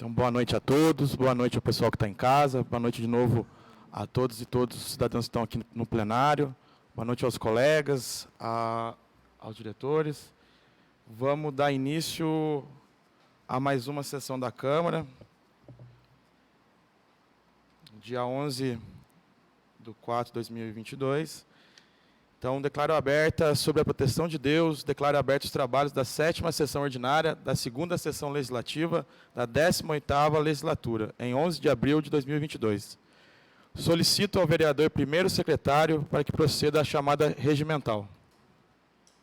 Então, boa noite a todos, boa noite ao pessoal que está em casa, boa noite de novo a todos e todos os cidadãos que estão aqui no plenário, boa noite aos colegas, aos diretores. Vamos dar início a mais uma sessão da Câmara, dia 11/4/2022. Então, declaro aberta, sobre a proteção de Deus, declaro abertos os trabalhos da 7ª Sessão Ordinária, da 2ª Sessão Legislativa, da 18ª Legislatura, em 11 de abril de 2022. Solicito ao vereador primeiro secretário para que proceda a chamada regimental.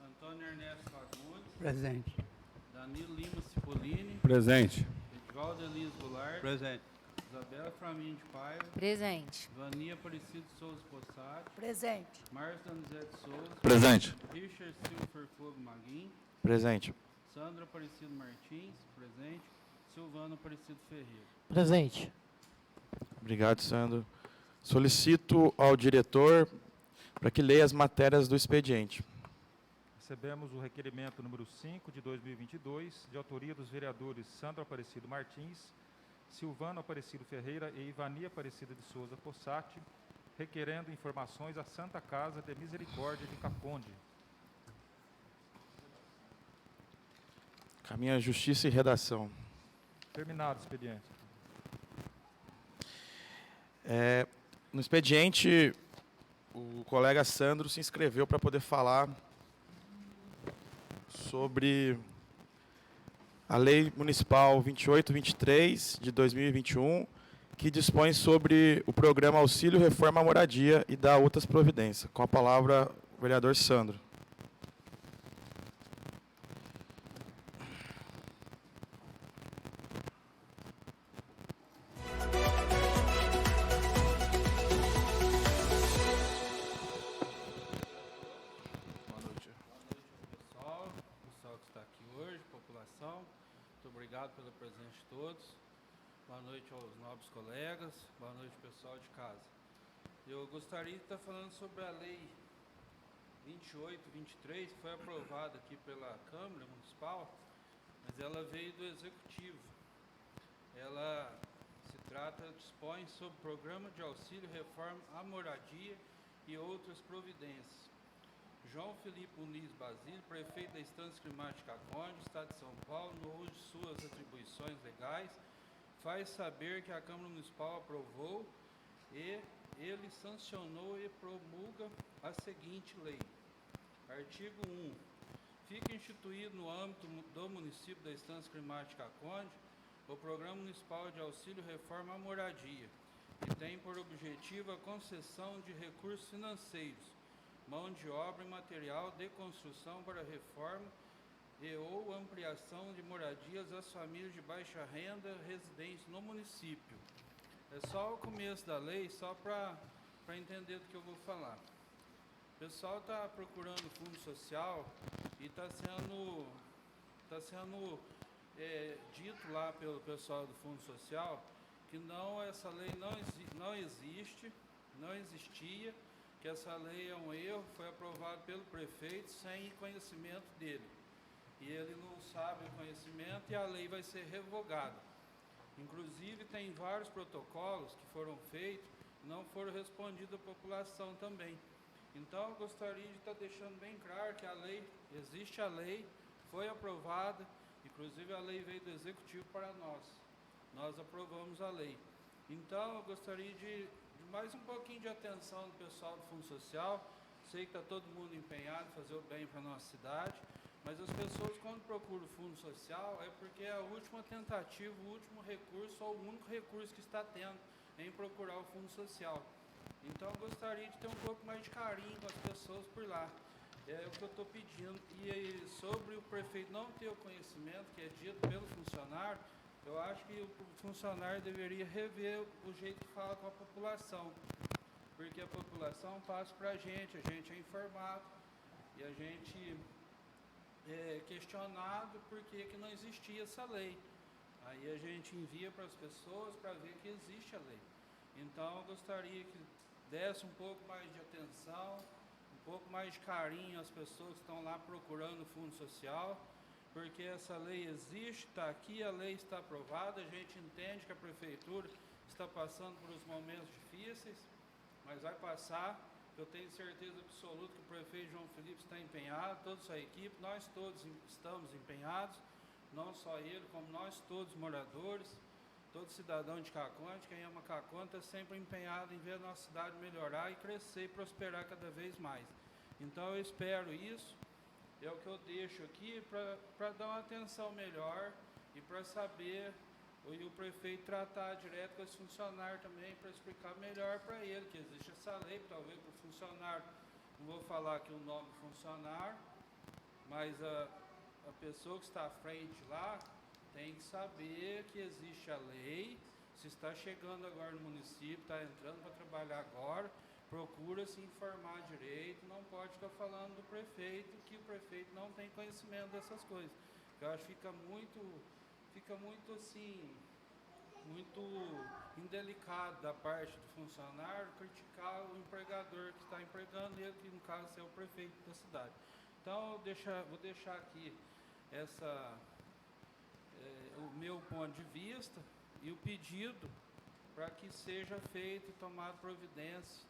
Antônio Ernesto Fagundes. Presente. Danilo Lima Cipollini. Presente. Edvaldo Elias Goulart. Presente. Isabela Framin de Paiva. Presente. Vania Aparecido Souza Possati. Presente. Márcio Donizete Souza. Presente. Richard Silva Ferfogo Maguim. Presente. Sandra Aparecido Martins. Presente. Silvano Aparecido Ferreira. Presente. Obrigado, Sandro. Solicito ao diretor para que leia as matérias do expediente. Recebemos o requerimento número 5 de 2022, de autoria dos vereadores Sandro Aparecido Martins, Silvano Aparecido Ferreira e Ivania Aparecida de Souza Possati, requerendo informações à Santa Casa de Misericórdia de Caconde. Caminha Justiça e Redação. Terminado o expediente. No expediente, o colega Sandro se inscreveu para poder falar sobre a Lei Municipal 2823 de 2021, que dispõe sobre o programa Auxílio Reforma Moradia e dá outras providências. Com a palavra, o vereador Sandro. Pessoal que está aqui hoje, população, muito obrigado pela presença de todos. Boa noite aos nobres colegas, boa noite pessoal de casa. Eu gostaria de estar falando sobre a Lei 2823, que foi aprovada aqui pela Câmara Municipal, mas ela veio do Executivo. Ela dispõe sobre o Programa de Auxílio Reforma à Moradia e outras providências. João Felipe Muniz Basílio, prefeito da Estância Climática Caconde, Estado de São Paulo, no uso de suas atribuições legais, faz saber que a Câmara Municipal aprovou e ele sancionou e promulga a seguinte lei. Artigo 1. Fica instituído no âmbito do município da Estância Climática Caconde o Programa Municipal de Auxílio Reforma à Moradia, que tem por objetivo a concessão de recursos financeiros, mão de obra e material de construção para reforma e ou ampliação de moradias às famílias de baixa renda residentes no município. É só o começo da lei, só para entender do que eu vou falar. O pessoal está procurando fundo social e está sendo dito lá pelo pessoal do fundo social que essa lei não existia, que essa lei é um erro, foi aprovado pelo prefeito sem conhecimento dele. E ele não sabe o conhecimento e a lei vai ser revogada. Inclusive, tem vários protocolos que foram feitos e não foram respondidos à população também. Então, eu gostaria de estar deixando bem claro que existe a lei, foi aprovada, inclusive a lei veio do Executivo para nós. Nós aprovamos a lei. Então, eu gostaria de mais um pouquinho de atenção do pessoal do Fundo Social. Sei que está todo mundo empenhado em fazer o bem para a nossa cidade, mas as pessoas, quando procuram o Fundo Social, é porque é a última tentativa, o último recurso, ou o único recurso que está tendo em procurar o Fundo Social. Então, eu gostaria de ter um pouco mais de carinho com as pessoas por lá. É o que eu estou pedindo. E sobre o prefeito não ter o conhecimento, que é dito pelo funcionário, eu acho que o funcionário deveria rever o jeito que fala com a população, porque a população passa para a gente é informado e a gente é questionado por que não existia essa lei. Aí a gente envia para as pessoas para ver que existe a lei. Então eu gostaria que desse um pouco mais de atenção, um pouco mais de carinho às pessoas que estão lá procurando o Fundo Social porque essa lei existe, está aqui, a lei está aprovada, a gente entende que a prefeitura está passando por uns momentos difíceis, mas vai passar. Eu tenho certeza absoluta que o prefeito João Felipe está empenhado, toda a sua equipe, nós todos estamos empenhados, não só ele, como nós todos moradores, todo cidadão de Caconde, quem ama Caconde, está sempre empenhado em ver a nossa cidade melhorar e crescer e prosperar cada vez mais. Então eu espero isso, é o que eu deixo aqui para dar uma atenção melhor e para saber, e o prefeito tratar direto com esse funcionário também, para explicar melhor para ele que existe essa lei, talvez para o funcionário, não vou falar aqui o nome do funcionário, mas a pessoa que está à frente lá tem que saber que existe a lei, se está chegando agora no município, está entrando para trabalhar agora, procura se informar direito, não pode ficar falando do prefeito, que o prefeito não tem conhecimento dessas coisas. Eu acho que fica muito assim, muito indelicado da parte do funcionário criticar o empregador que está empregando ele, que no caso é o prefeito da cidade. Então, vou deixar aqui o meu ponto de vista e o pedido para que seja feito e tomado providência,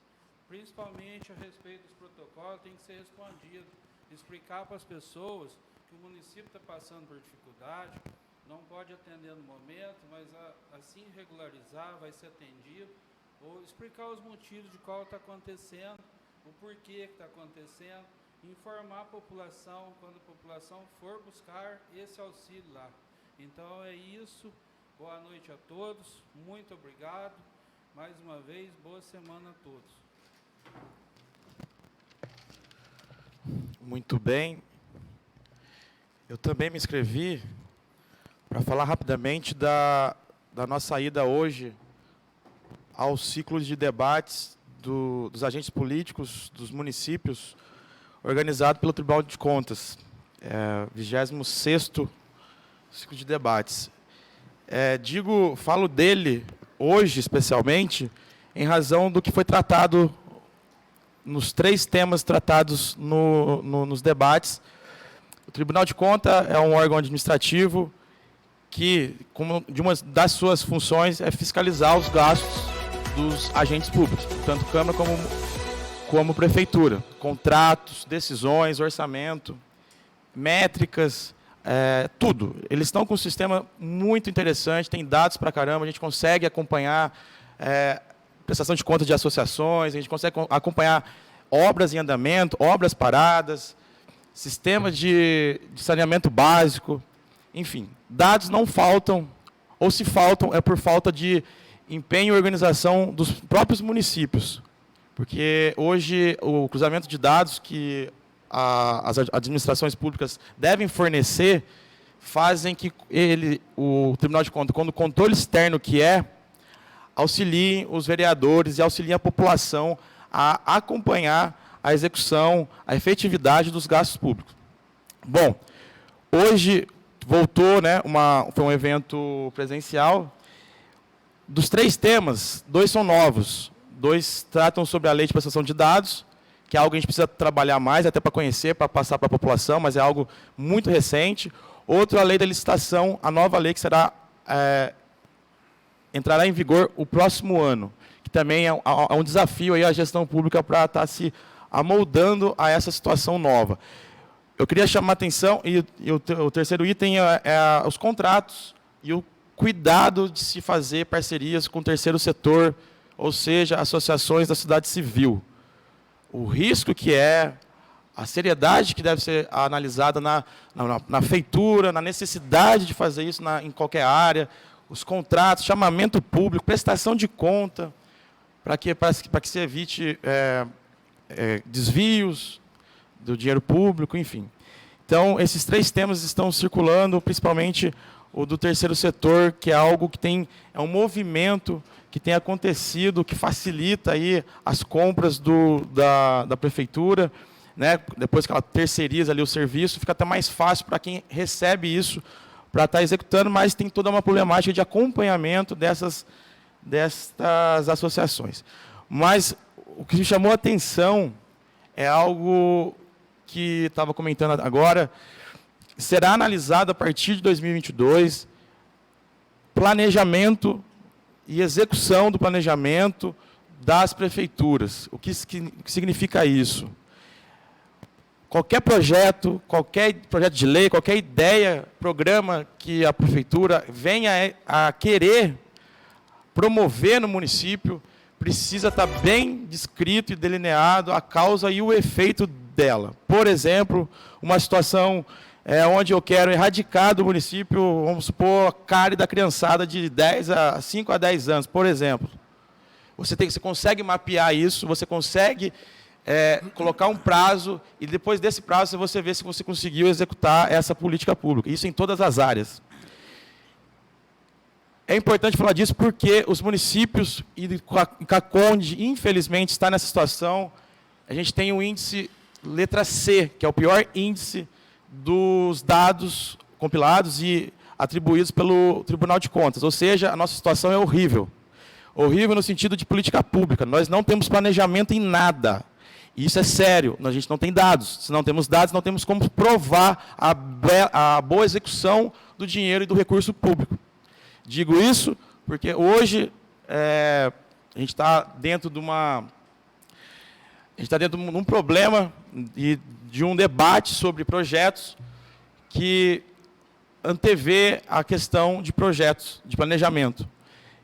principalmente a respeito dos protocolos, tem que ser respondido, explicar para as pessoas que o município está passando por dificuldade, não pode atender no momento, mas assim regularizar, vai ser atendido, ou explicar os motivos de qual está acontecendo, o porquê que está acontecendo, informar a população, quando a população for buscar esse auxílio lá. Então é isso, boa noite a todos, muito obrigado, mais uma vez, boa semana a todos. Muito bem. Eu também me inscrevi para falar rapidamente da nossa ida hoje ao ciclo de debates dos agentes políticos dos municípios, organizado pelo Tribunal de Contas, 26º ciclo de debates. Falo dele hoje, especialmente, em razão do que foi tratado nos 3 temas tratados nos debates. O Tribunal de Contas é um órgão administrativo que, de uma das suas funções, é fiscalizar os gastos dos agentes públicos, tanto Câmara como Prefeitura. Contratos, decisões, orçamento, métricas, tudo. Eles estão com um sistema muito interessante, tem dados para caramba, a gente consegue acompanhar prestação de contas de associações, a gente consegue acompanhar obras em andamento, obras paradas, sistema de saneamento básico, enfim, dados não faltam, ou se faltam é por falta de empenho e organização dos próprios municípios, porque hoje o cruzamento de dados que as administrações públicas devem fornecer fazem que o Tribunal de Contas, quando o controle externo que auxiliem os vereadores e auxiliem a população a acompanhar a execução, a efetividade dos gastos públicos. Bom, hoje voltou, foi um evento presencial. Dos 3 temas, 2 são novos. 2 tratam sobre a lei de prestação de dados, que é algo que a gente precisa trabalhar mais, até para conhecer, para passar para a população, mas é algo muito recente. Outro, a lei da licitação, a nova lei que entrará em vigor o próximo ano, que também é um desafio aí à gestão pública para estar se amoldando a essa situação nova. Eu queria chamar a atenção, e o terceiro item é os contratos e o cuidado de se fazer parcerias com o terceiro setor, ou seja, associações da sociedade civil. O risco que a seriedade que deve ser analisada na feitura, na necessidade de fazer isso em qualquer área, os contratos, chamamento público, prestação de conta, para que se evite desvios do dinheiro público, enfim. Então, esses 3 temas estão circulando, principalmente o do terceiro setor, que é algo que é um movimento que tem acontecido, que facilita aí as compras da prefeitura, depois que ela terceiriza ali o serviço, fica até mais fácil para quem recebe isso, para estar executando, mas tem toda uma problemática de acompanhamento destas associações. Mas o que me chamou a atenção é algo que estava comentando agora, será analisado a partir de 2022 planejamento e execução do planejamento das prefeituras. O que significa isso? Qualquer projeto de lei, qualquer ideia, programa que a prefeitura venha a querer promover no município, precisa estar bem descrito e delineado a causa e o efeito dela. Por exemplo, uma situação onde eu quero erradicar do município, vamos supor, a cárie da criançada de 5 a 10 anos, por exemplo. Você consegue mapear isso, você consegue colocar um prazo, e depois desse prazo você vê se você conseguiu executar essa política pública. Isso em todas as áreas. É importante falar disso porque os municípios e Caconde, infelizmente, está nessa situação. A gente tem o índice letra C, que é o pior índice dos dados compilados e atribuídos pelo Tribunal de Contas. Ou seja, a nossa situação é horrível. Horrível no sentido de política pública. Nós não temos planejamento em nada. E isso é sério. A gente não tem dados. Se não temos dados, não temos como provar a boa execução do dinheiro e do recurso público. Digo isso porque hoje a gente está dentro de um problema e de um debate sobre projetos que antevê a questão de projetos, de planejamento.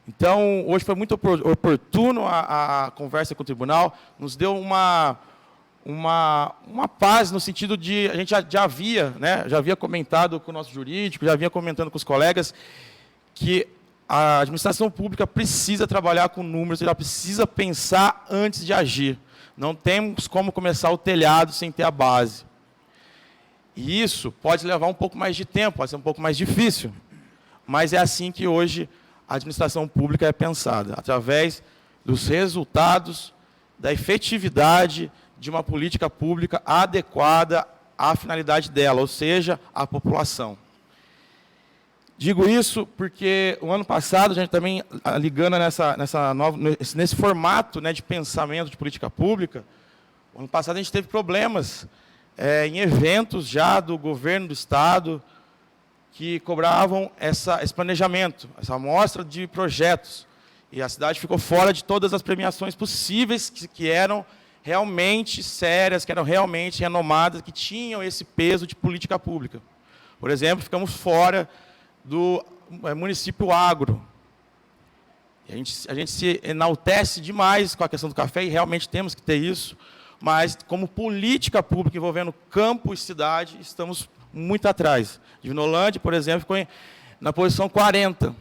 Então, hoje foi muito oportuno a conversa com o tribunal, nos deu uma paz no sentido de, a gente já havia comentado com o nosso jurídico, já havia comentando com os colegas, que a administração pública precisa trabalhar com números, ela precisa pensar antes de agir. Não temos como começar o telhado sem ter a base. E isso pode levar um pouco mais de tempo, pode ser um pouco mais difícil, mas é assim que hoje a administração pública é pensada, através dos resultados, da efetividade de uma política pública adequada à finalidade dela, ou seja, à população. Digo isso porque o ano passado, a gente também, ligando nesse formato, né, de pensamento de política pública, o ano passado a gente teve problemas em eventos já do governo do Estado que cobravam esse planejamento, essa amostra de projetos. E a cidade ficou fora de todas as premiações possíveis que eram realmente sérias, que eram realmente renomadas, que tinham esse peso de política pública. Por exemplo, ficamos fora do município agro. A gente se enaltece demais com a questão do café, e realmente temos que ter isso, mas como política pública envolvendo campo e cidade, estamos muito atrás. Divinolândia, por exemplo, ficou na posição 40,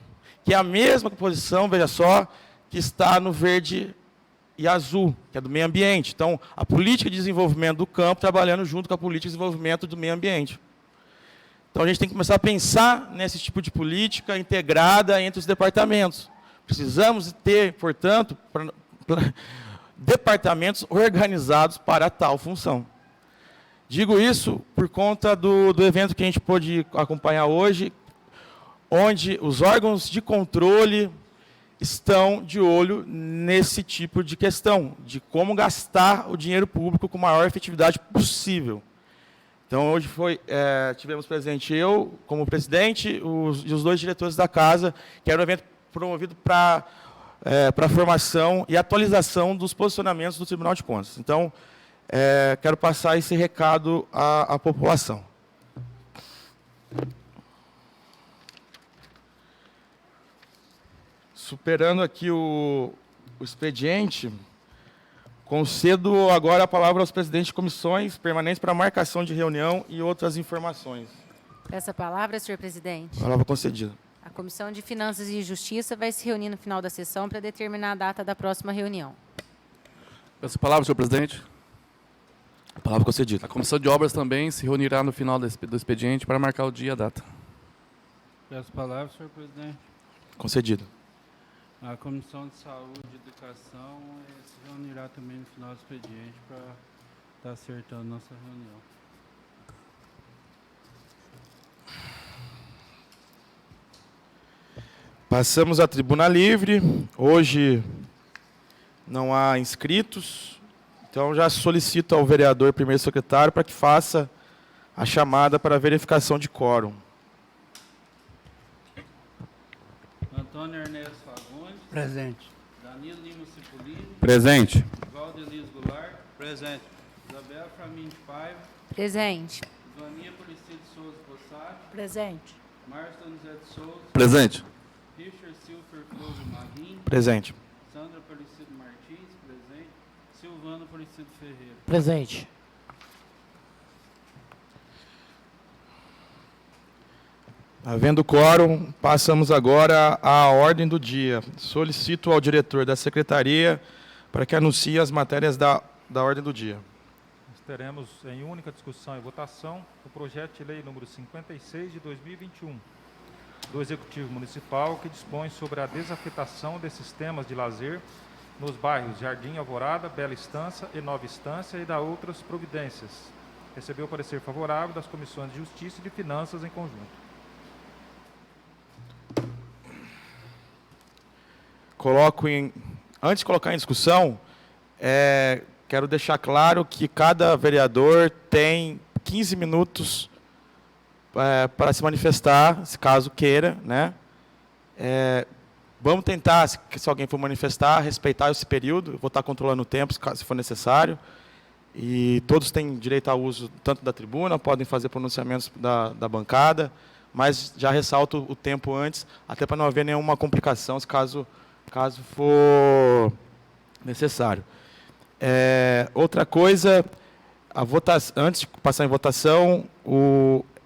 que é a mesma posição, veja só, que está no verde e azul, que é do meio ambiente. Então, a política de desenvolvimento do campo trabalhando junto com a política de desenvolvimento do meio ambiente. Então, a gente tem que começar a pensar nesse tipo de política integrada entre os departamentos. Precisamos ter, portanto, departamentos organizados para tal função. Digo isso por conta do evento que a gente pôde acompanhar hoje, onde os órgãos de controle estão de olho nesse tipo de questão, de como gastar o dinheiro público com a maior efetividade possível. Então, hoje tivemos presente eu, como presidente, e os dois diretores da casa, que era um evento promovido para a formação e atualização dos posicionamentos do Tribunal de Contas. Então, quero passar esse recado à população. Superando aqui o expediente, concedo agora a palavra aos presidentes de comissões permanentes para marcação de reunião e outras informações. Peço a palavra, senhor presidente. Palavra concedida. A Comissão de Finanças e Justiça vai se reunir no final da sessão para determinar a data da próxima reunião. Peço a palavra, senhor presidente. Palavra concedida. A Comissão de Obras também se reunirá no final do expediente para marcar o dia e a data. Peço a palavra, senhor presidente. Concedido. A Comissão de Saúde e Educação se reunirá também no final do expediente para estar acertando nossa reunião. Passamos à tribuna livre. Hoje não há inscritos. Então, já solicito ao vereador primeiro secretário para que faça a chamada para verificação de quórum. Antônio Ernesto Fagundes. Presente. Danilo Lima Cipolini. Presente. Valdelis Goulart. Presente. Isabel Framin de Paiva. Presente. Vania Aparecida de Souza Possati. Presente. Márcio Donizete de Souza. Presente. Richard Silfer Fleury Marim. Presente. Sandra Aparecido Martins. Presente. Silvano Aparecido Ferreira. Presente. Havendo quórum, passamos agora à ordem do dia. Solicito ao diretor da secretaria para que anuncie as matérias da ordem do dia. Nós teremos em única discussão e votação o projeto de lei número 56 de 2021 do Executivo Municipal, que dispõe sobre a desafetação de sistemas de lazer nos bairros Jardim Alvorada, Bela Estância e Nova Estância e da outras providências. Recebeu parecer favorável das comissões de Justiça e de Finanças em conjunto. Antes de colocar em discussão, quero deixar claro que cada vereador tem 15 minutos para se manifestar, se caso queira, né? Vamos tentar, se alguém for manifestar, respeitar esse período. Eu vou estar controlando o tempo, se for necessário. E todos têm direito ao uso tanto da tribuna, podem fazer pronunciamentos da bancada, mas já ressalto o tempo antes, até para não haver nenhuma complicação, caso for necessário. Outra coisa, antes de passar em votação,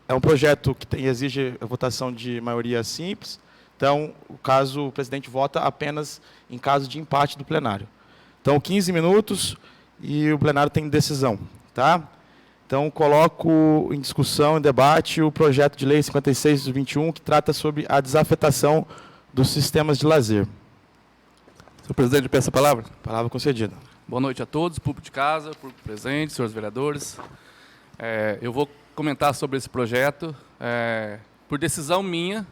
é um projeto que exige a votação de maioria simples, então, o presidente vota apenas em caso de empate do plenário. Então, 15 minutos e o plenário tem decisão. Tá? Então, coloco em discussão, em debate, o projeto de lei 56 de 21, que trata sobre a desafetação dos sistemas de lazer. Senhor presidente, peço a palavra. Palavra concedida. Boa noite a todos, público de casa, público presente, senhores vereadores. Eu vou comentar sobre esse projeto. Por decisão minha,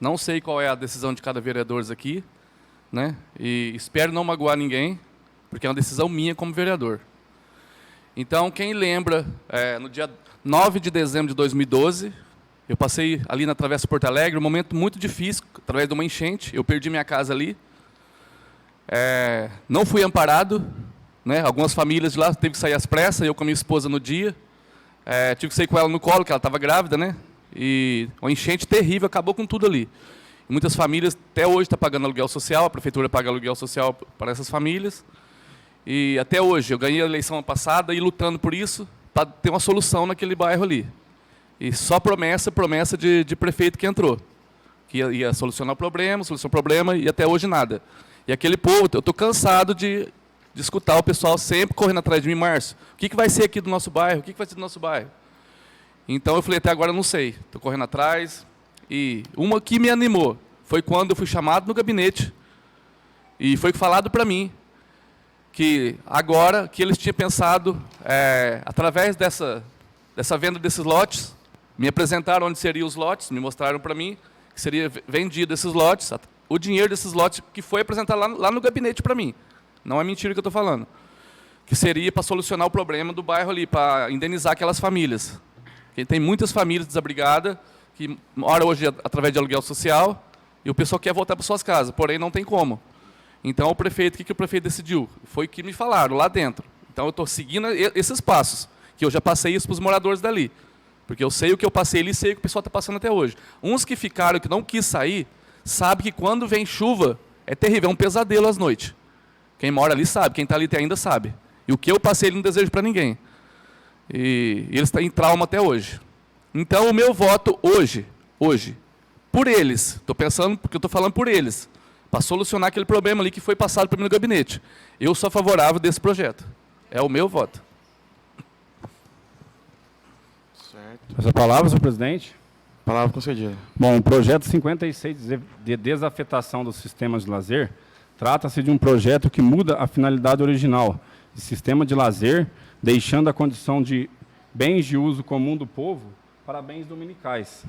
não sei qual é a decisão de cada vereador aqui, né? E espero não magoar ninguém, porque é uma decisão minha como vereador. Então, quem lembra, no dia 9 de dezembro de 2012, eu passei ali na Travessa Porto Alegre, um momento muito difícil, através de uma enchente, eu perdi minha casa ali. Não fui amparado, né? Algumas famílias de lá teve que sair às pressas, eu com a minha esposa no dia. Tive que sair com ela no colo, que ela estava grávida, né? E uma enchente terrível, acabou com tudo ali. E muitas famílias, até hoje, estão pagando aluguel social, a prefeitura paga aluguel social para essas famílias. E até hoje, eu ganhei a eleição passada e lutando por isso, para ter uma solução naquele bairro ali. E só promessa de prefeito que entrou. Que ia solucionar o problema, e até hoje nada. E aquele povo, eu estou cansado de escutar o pessoal sempre correndo atrás de mim, Márcio, o que vai ser aqui do nosso bairro? O que vai ser do nosso bairro? Então eu falei, até agora eu não sei, estou correndo atrás. E uma que me animou foi quando eu fui chamado no gabinete e foi falado para mim que agora que eles tinham pensado, através dessa venda desses lotes, me apresentaram onde seriam os lotes, me mostraram para mim que seria vendido esses lotes, o dinheiro desses lotes que foi apresentado lá no gabinete para mim. Não é mentira que eu estou falando. Que seria para solucionar o problema do bairro ali, para indenizar aquelas famílias. Porque tem muitas famílias desabrigadas, que moram hoje através de aluguel social, e o pessoal quer voltar para suas casas, porém não tem como. Então o prefeito, o que o prefeito decidiu? Foi o que me falaram lá dentro. Então eu estou seguindo esses passos, que eu já passei isso para os moradores dali. Porque eu sei o que eu passei ali e sei o que o pessoal está passando até hoje. Uns que ficaram, que não quis sair, sabe que quando vem chuva, é terrível, é um pesadelo às noites. Quem mora ali sabe, quem está ali ainda sabe. E o que eu passei, ele não desejo para ninguém. E eles estão em trauma até hoje. Então, o meu voto hoje, por eles, estou pensando, porque eu estou falando por eles, para solucionar aquele problema ali que foi passado para mim no gabinete. Eu sou favorável desse projeto. É o meu voto. Certo. Essa palavra, senhor presidente. Palavra concedida. Bom, o projeto 56 de desafetação dos sistemas de lazer trata-se de um projeto que muda a finalidade original de sistema de lazer, deixando a condição de bens de uso comum do povo para bens dominicais.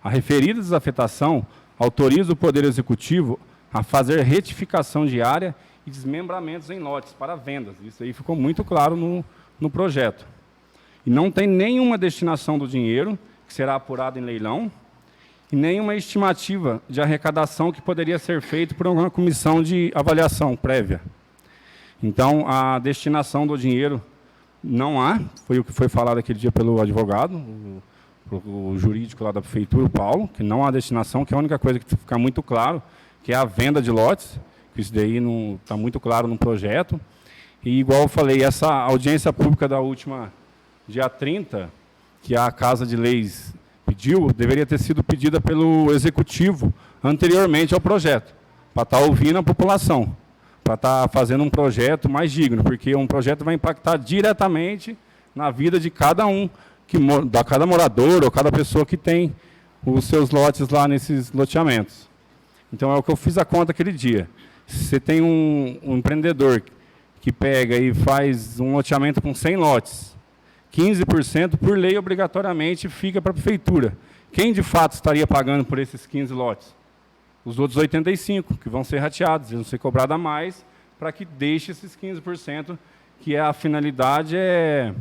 A referida desafetação autoriza o Poder Executivo a fazer retificação de área e desmembramentos em lotes para vendas. Isso aí ficou muito claro no projeto. E não tem nenhuma destinação do dinheiro, que será apurado em leilão, e nenhuma estimativa de arrecadação que poderia ser feita por uma comissão de avaliação prévia. Então, a destinação do dinheiro não há, foi o que foi falado aquele dia pelo advogado, o jurídico lá da prefeitura, o Paulo, que não há destinação, que é a única coisa que fica muito claro, que é a venda de lotes, que isso daí não está muito claro no projeto. E, igual eu falei, essa audiência pública da última, dia 30, que a Casa de Leis pediu, deveria ter sido pedida pelo Executivo anteriormente ao projeto, para estar ouvindo a população, para estar fazendo um projeto mais digno, porque um projeto vai impactar diretamente na vida de cada um, cada morador ou cada pessoa que tem os seus lotes lá nesses loteamentos. Então, é o que eu fiz a conta aquele dia. Se você tem um empreendedor que pega e faz um loteamento com 100 lotes, 15% por lei obrigatoriamente fica para a prefeitura. Quem de fato estaria pagando por esses 15 lotes? Os outros 85, que vão ser rateados, eles vão ser cobrados a mais para que deixe esses 15%, que é a finalidade, é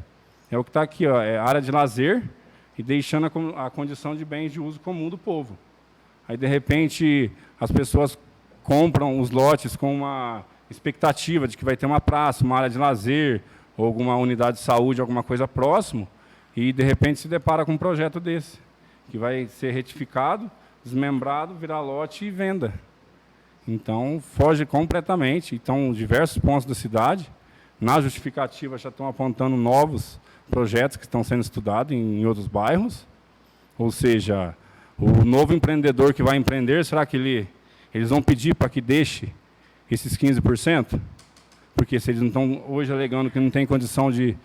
o que está aqui, ó, é área de lazer e deixando a condição de bens de uso comum do povo. Aí, de repente, as pessoas compram os lotes com uma expectativa de que vai ter uma praça, uma área de lazer, ou alguma unidade de saúde, alguma coisa próximo, e, de repente, se depara com um projeto desse, que vai ser retificado, desmembrado, virar lote e venda. Então, foge completamente. Então, diversos pontos da cidade, na justificativa, já estão apontando novos projetos que estão sendo estudados em outros bairros. Ou seja, o novo empreendedor que vai empreender, será que eles vão pedir para que deixe esses 15%? Porque se eles não estão hoje alegando que não tem condição de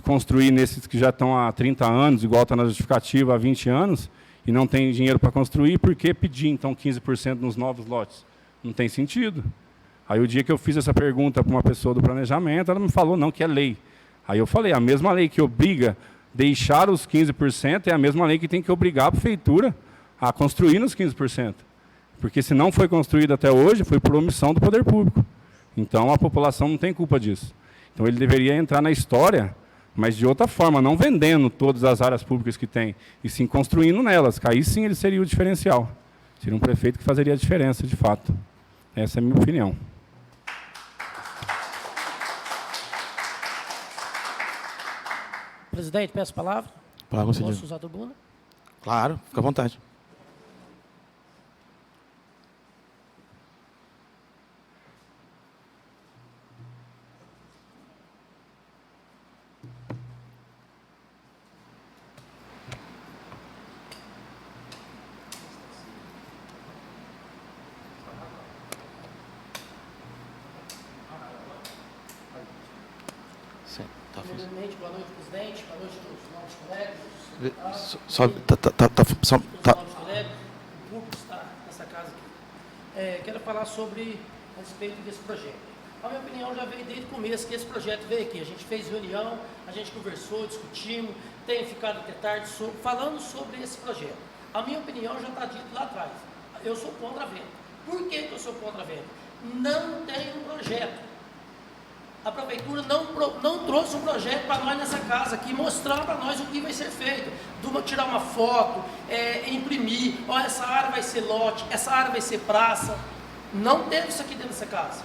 construir nesses que já estão há 30 anos, igual está na justificativa há 20 anos, e não tem dinheiro para construir, por que pedir, então, 15% nos novos lotes? Não tem sentido. Aí, o dia que eu fiz essa pergunta para uma pessoa do planejamento, ela me falou, não, que é lei. Aí eu falei, a mesma lei que obriga deixar os 15% é a mesma lei que tem que obrigar a prefeitura a construir nos 15%. Porque se não foi construído até hoje, foi por omissão do poder público. Então, a população não tem culpa disso. Então, ele deveria entrar na história, mas de outra forma, não vendendo todas as áreas públicas que tem, e sim construindo nelas, que aí sim ele seria o diferencial. Seria um prefeito que fazeria a diferença, de fato. Essa é a minha opinião. Presidente, peço a palavra. Palavra concedida. Posso usar a tribuna? Claro, fica à vontade. Primeiramente, boa noite, presidente. Boa noite a todos os novos colegas. Só, Todos os novos colegas, o público que está nessa casa aqui. Quero falar a respeito desse projeto. A minha opinião já veio desde o começo que esse projeto veio aqui. A gente fez reunião, a gente conversou, discutimos, tem ficado até tarde falando sobre esse projeto. A minha opinião já está dito lá atrás. Eu sou contra a venda. Por que eu sou contra a venda? Não tem um projeto. A prefeitura não trouxe um projeto para nós nessa casa aqui, mostrar para nós o que vai ser feito. Tirar uma foto, imprimir, ó, essa área vai ser lote, essa área vai ser praça. Não teve isso aqui dentro dessa casa.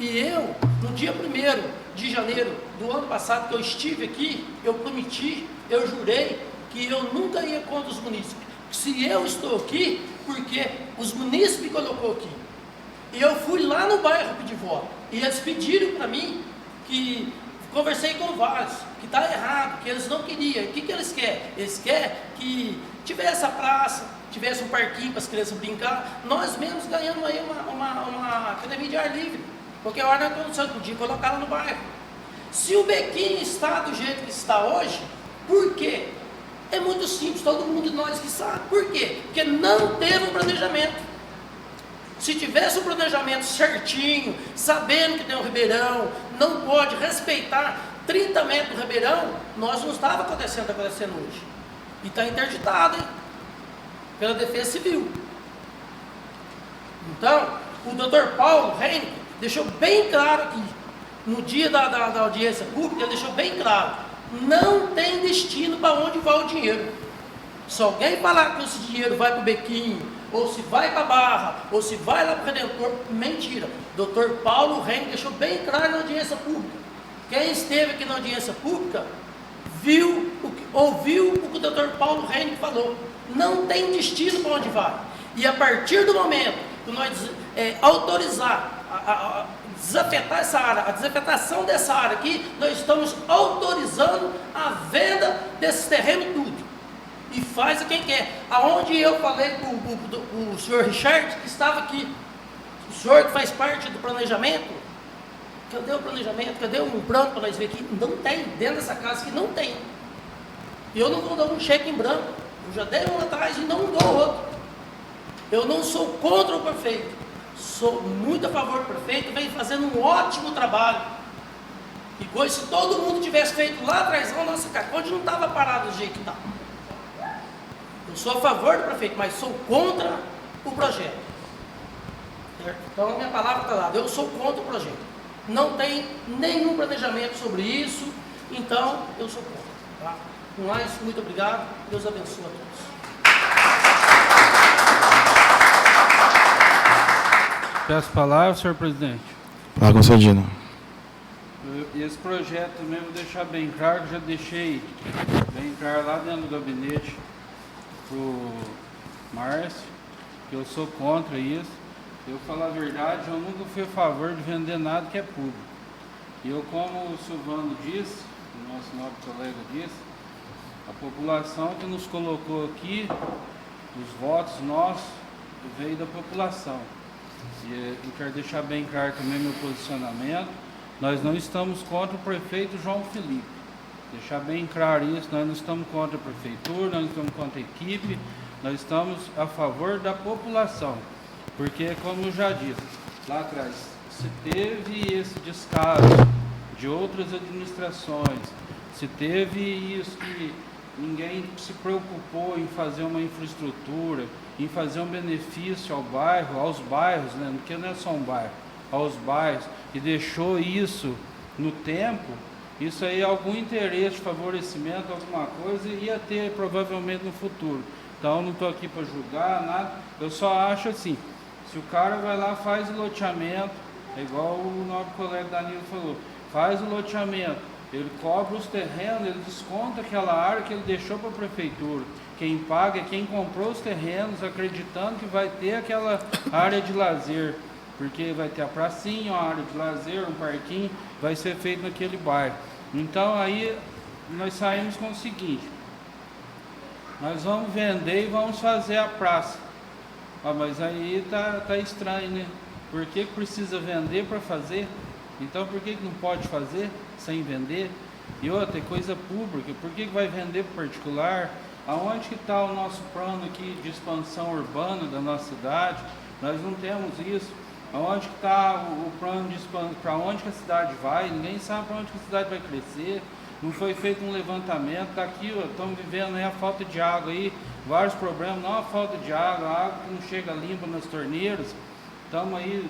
E eu, no dia 1º de janeiro do ano passado, que eu estive aqui, eu prometi, eu jurei que eu nunca ia contra os munícipes. Se eu estou aqui, porque os munícipes colocou aqui. E eu fui lá no bairro pedir voto. E eles pediram para mim, que conversei com vários, que está errado, que eles não queriam. O que eles querem? Eles querem que tivesse a praça, tivesse um parquinho para as crianças brincar. Nós mesmos ganhamos aí uma academia de ar livre, porque a hora da condição podia colocar lá no bairro. Se o Bequim está do jeito que está hoje, por quê? É muito simples, todo mundo de nós que sabe. Por quê? Porque não teve um planejamento. Se tivesse um planejamento certinho, sabendo que tem um ribeirão, não pode respeitar 30 metros do ribeirão, nós não estava acontecendo hoje. E está interditado, hein? Pela Defesa Civil. Então, o doutor Paulo Henrique deixou bem claro aqui, no dia da audiência pública, ele deixou bem claro, Não tem destino para onde vai o dinheiro. Se alguém falar que esse dinheiro vai para o Bequim, ou se vai para a Barra, ou se vai lá para o Redentor, mentira. Dr. Paulo Reim deixou bem claro na audiência pública. Quem esteve aqui na audiência pública ouviu o que o Dr. Paulo Reim falou. Não tem destino para onde vai. E a partir do momento que nós autorizar a desafetar essa área, a desafetação dessa área aqui, nós estamos autorizando a venda desses terrenos tudo. E faz a quem quer. Aonde eu falei com o senhor Richard, que estava aqui, o senhor que faz parte do planejamento, cadê o planejamento? Cadê um plano para nós ver aqui? Não tem, dentro dessa casa aqui não tem. E eu não vou dar um cheque em branco. Eu já dei um atrás e não dou outro. Eu não sou contra o prefeito. Sou muito a favor do prefeito, vem fazendo um ótimo trabalho. E coisa, se todo mundo tivesse feito lá atrás, a nossa Caconde não estava parada do jeito que está. Eu sou a favor do prefeito, mas sou contra o projeto. Certo? Então, a minha palavra está dada. Eu sou contra o projeto. Não tem nenhum planejamento sobre isso, então eu sou contra. Tá? Com mais, muito obrigado. Deus abençoe a todos. Peço a palavra, senhor presidente. Palavra concedida. Esse projeto mesmo, vou deixar bem claro, que já deixei bem claro lá dentro do gabinete para o Márcio, que eu sou contra isso. Eu falar a verdade, eu nunca fui a favor de vender nada que é público. E eu, como o Silvano disse, o nosso nobre colega disse, a população que nos colocou aqui, os votos nossos, veio da população. E eu quero deixar bem claro também meu posicionamento. Nós não estamos contra o prefeito João Felipe. Deixar bem claro isso, nós não estamos contra a prefeitura, nós não estamos contra a equipe, nós estamos a favor da população. Porque, como eu já disse, lá atrás, se teve esse descaso de outras administrações, se teve isso que ninguém se preocupou em fazer uma infraestrutura, em fazer um benefício ao bairro, aos bairros, né? Porque não é só um bairro, aos bairros, e deixou isso no tempo, isso aí, algum interesse de favorecimento, alguma coisa, ia ter provavelmente no futuro. Então, não estou aqui para julgar nada, eu só acho assim, se o cara vai lá, faz o loteamento, é igual o nosso colega Danilo falou, faz o loteamento, ele cobra os terrenos, ele desconta aquela área que ele deixou para a prefeitura. Quem paga é quem comprou os terrenos, acreditando que vai ter aquela área de lazer, porque vai ter a pracinha, uma área de lazer, um parquinho, vai ser feito naquele bairro. Então aí nós saímos com o seguinte, nós vamos vender e vamos fazer a praça. Ah, mas aí tá estranho, né? Por que precisa vender para fazer? Então por que não pode fazer sem vender? E outra, é coisa pública, por que vai vender para particular? Aonde que está o nosso plano aqui de expansão urbana da nossa cidade? Nós não temos isso. Aonde que está o plano de expansão? Para onde que a cidade vai? Ninguém sabe para onde que a cidade vai crescer. Não foi feito um levantamento. Está aqui, estamos vivendo aí a falta de água aí, vários problemas, não a falta de água, a água que não chega limpa nas torneiras. Estamos aí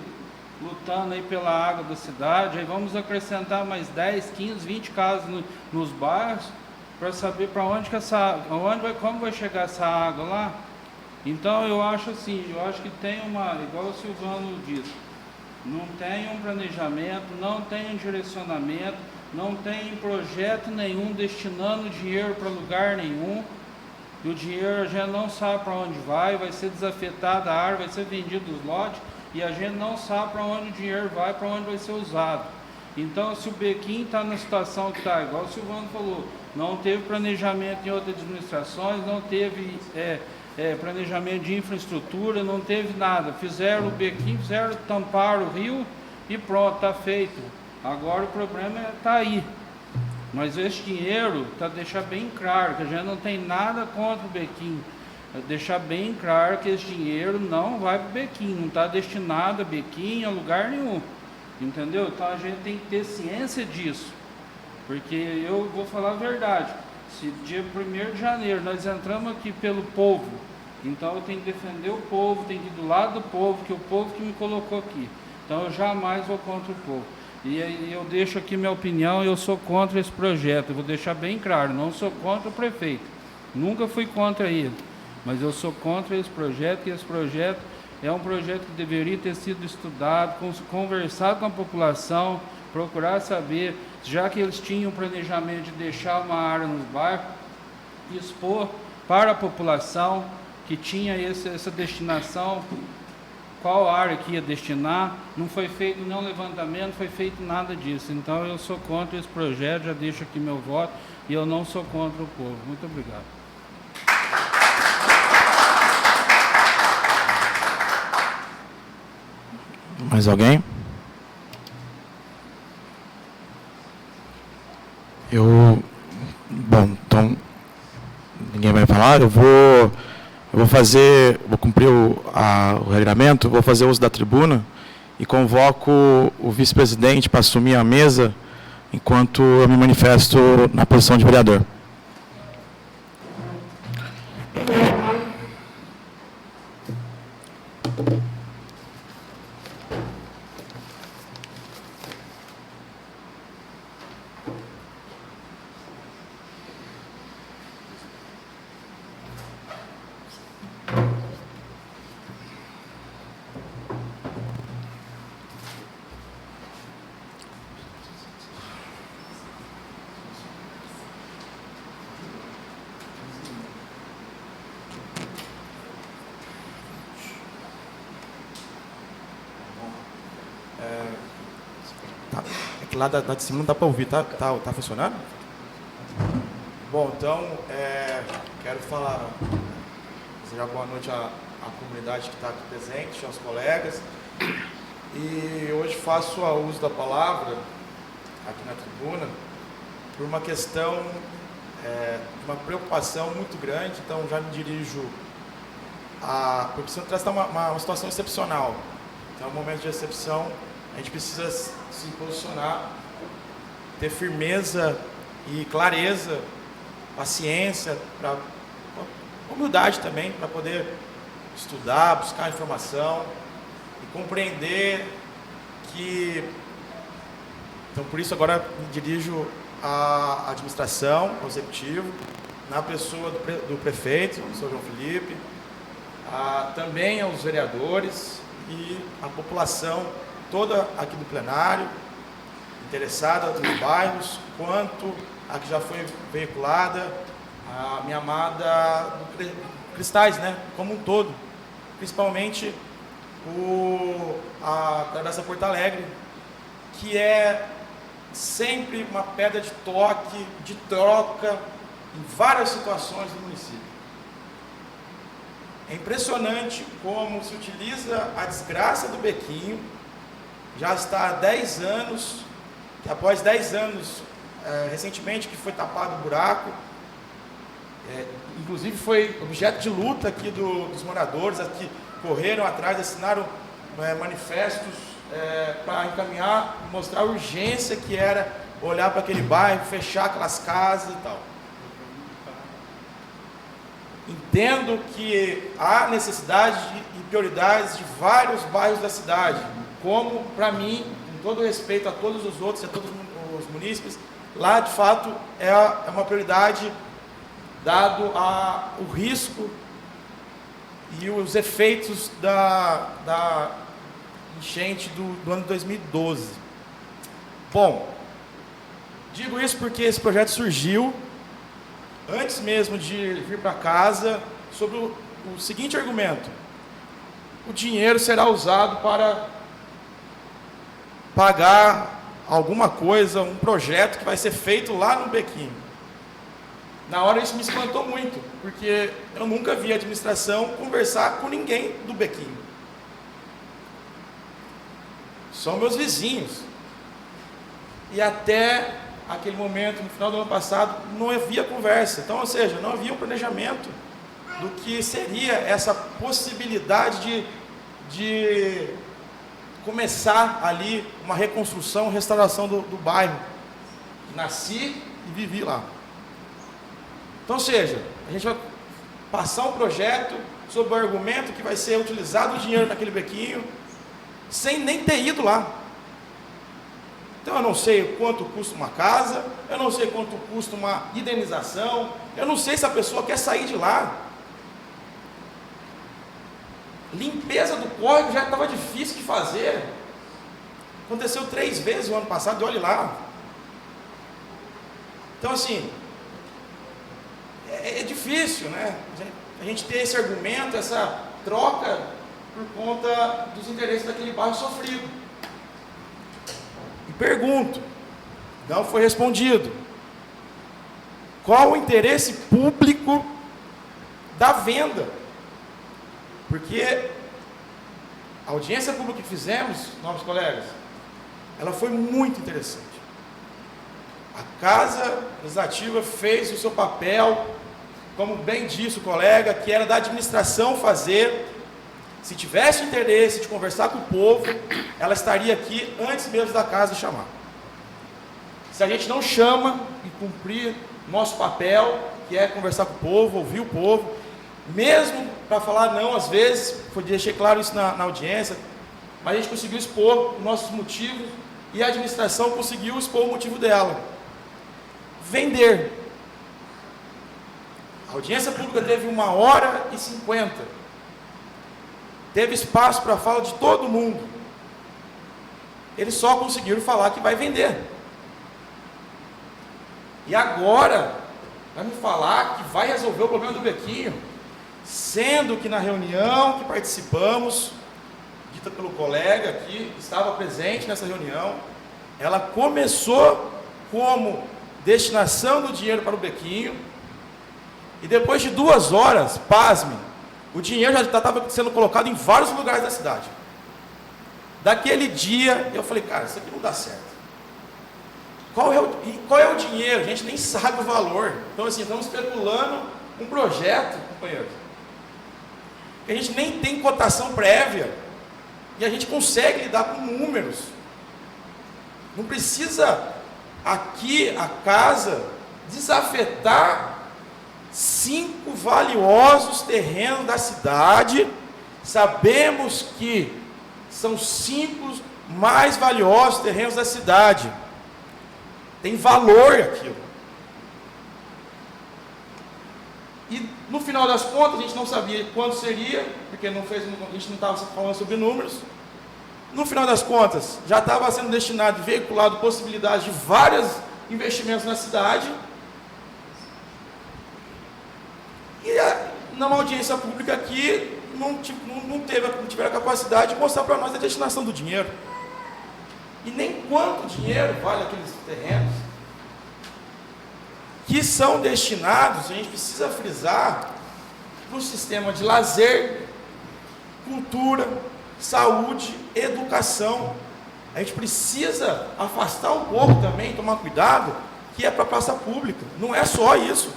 lutando aí pela água da cidade. Aí vamos acrescentar mais 10, 15, 20 casas nos bairros para saber para onde que como vai chegar essa água lá. Então eu acho assim, eu acho que tem igual o Silvano disse, não tem um planejamento, não tem um direcionamento, não tem projeto nenhum destinando dinheiro para lugar nenhum, e o dinheiro a gente não sabe para onde vai ser desafetada a área, vai ser vendido os lotes, e a gente não sabe para onde o dinheiro vai, para onde vai ser usado. Então, se o Bequim está na situação que está, igual o Silvano falou, não teve planejamento em outras administrações, não teve planejamento de infraestrutura, não teve nada. Fizeram o Bequim, tamparam o rio e pronto, está feito. Agora o problema está aí. Mas esse dinheiro, está deixar bem claro, que a gente não tem nada contra o Bequim. Deixar bem claro que esse dinheiro não vai para o Bequim, não está destinado a Bequim, a lugar nenhum. Entendeu? Então a gente tem que ter ciência disso. Porque eu vou falar a verdade, se dia 1º de janeiro nós entramos aqui pelo povo, então eu tenho que defender o povo, tenho que ir do lado do povo, que é o povo que me colocou aqui. Então eu jamais vou contra o povo. E aí eu deixo aqui minha opinião, eu sou contra esse projeto, eu vou deixar bem claro, não sou contra o prefeito, nunca fui contra ele, mas eu sou contra esse projeto, e esse projeto é um projeto que deveria ter sido estudado, conversado com a população, procurar saber, já que eles tinham o planejamento de deixar uma área nos bairros, expor para a população que tinha essa destinação, qual área que ia destinar, não foi feito nenhum levantamento, não foi feito nada disso. Então eu sou contra esse projeto, já deixo aqui meu voto, e eu não sou contra o povo. Muito obrigado. Mais alguém? Bom, então, ninguém vai falar, eu vou cumprir o regramento, vou fazer uso da tribuna e convoco o vice-presidente para assumir a mesa enquanto eu me manifesto na posição de vereador. Lá de cima não dá para ouvir, tá funcionando? Bom, então, quero desejar boa noite à comunidade que está aqui presente, aos colegas. E hoje faço uso da palavra, aqui na tribuna, por uma questão, uma preocupação muito grande, então já me dirijo porque o Santo está uma situação excepcional. Então, é um momento de excepção, a gente precisa se posicionar, ter firmeza e clareza, paciência, humildade também, para poder estudar, buscar informação e compreender que... Então, por isso, agora me dirijo à administração, ao executivo, na pessoa do prefeito, o senhor João Felipe, também aos vereadores e à população toda aqui do plenário, interessada dos bairros, quanto a que já foi veiculada, a minha amada Cristais, né, como um todo, principalmente a Travessa Porto Alegre, que é sempre uma pedra de toque, de troca, em várias situações do município. É impressionante como se utiliza a desgraça do bequinho. Já está há 10 anos, que após 10 anos, recentemente, que foi tapado o buraco, inclusive foi objeto de luta aqui dos moradores, que correram atrás, assinaram manifestos para encaminhar, mostrar a urgência que era olhar para aquele bairro, fechar aquelas casas e tal. Entendo que há necessidade e prioridades de vários bairros da cidade, como, para mim, com todo respeito a todos os outros, a todos os munícipes, lá, de fato, é uma prioridade, dado o risco e os efeitos da enchente do ano 2012. Bom, digo isso porque esse projeto surgiu, antes mesmo de vir para casa, sobre o seguinte argumento: o dinheiro será usado para pagar alguma coisa, um projeto que vai ser feito lá no bequinho. Na hora isso me espantou muito, porque eu nunca vi a administração conversar com ninguém do bequinho. São meus vizinhos. E até aquele momento, no final do ano passado, não havia conversa. Então, ou seja, não havia um planejamento do que seria essa possibilidade de começar ali uma reconstrução, restauração do bairro. Nasci e vivi lá. Então, ou seja, a gente vai passar um projeto sob o argumento que vai ser utilizado o dinheiro naquele bequinho, sem nem ter ido lá. Então eu não sei quanto custa uma casa, eu não sei quanto custa uma indenização, eu não sei se a pessoa quer sair de lá. Limpeza do córrego já estava difícil de fazer. Aconteceu 3 vezes o ano passado, e olhe lá. Então assim, é difícil, né? A gente ter esse argumento, essa troca por conta dos interesses daquele bairro sofrido. E pergunto, não foi respondido, qual o interesse público da venda? Porque a audiência pública que fizemos, nobres colegas, ela foi muito interessante. A Casa Legislativa fez o seu papel, como bem disse o colega, que era da administração fazer. Se tivesse interesse de conversar com o povo, ela estaria aqui antes mesmo da casa chamar. Se a gente não chama e cumprir nosso papel, que é conversar com o povo, ouvir o povo, mesmo para falar não, às vezes, deixei claro isso na audiência, mas a gente conseguiu expor nossos motivos e a administração conseguiu expor o motivo dela. Vender. A audiência pública teve 1h50. Teve espaço para a fala de todo mundo. Eles só conseguiram falar que vai vender. E agora, vai me falar que vai resolver o problema do bequinho, sendo que na reunião que participamos, dita pelo colega que estava presente nessa reunião, ela começou como destinação do dinheiro para o bequinho, e depois de 2 horas, pasme, o dinheiro já estava sendo colocado em vários lugares da cidade. Daquele dia, eu falei, cara, isso aqui não dá certo. Qual é o dinheiro? A gente nem sabe o valor. Então, assim, estamos especulando um projeto, companheiros, que a gente nem tem cotação prévia, e a gente consegue lidar com números. Não precisa aqui a casa desafetar 5 valiosos terrenos da cidade. Sabemos que são 5 mais valiosos terrenos da cidade. Tem valor aquilo. E no final das contas, a gente não sabia quanto seria, porque a gente não estava falando sobre números. No final das contas, já estava sendo destinado e veiculado possibilidade de vários investimentos na cidade. E numa audiência pública aqui, não tiveram a capacidade de mostrar para nós a destinação do dinheiro. E nem quanto dinheiro vale aqueles terrenos que são destinados, a gente precisa frisar, para o sistema de lazer, cultura, saúde, educação. A gente precisa afastar um pouco também, tomar cuidado, que é para a praça pública. Não é só isso.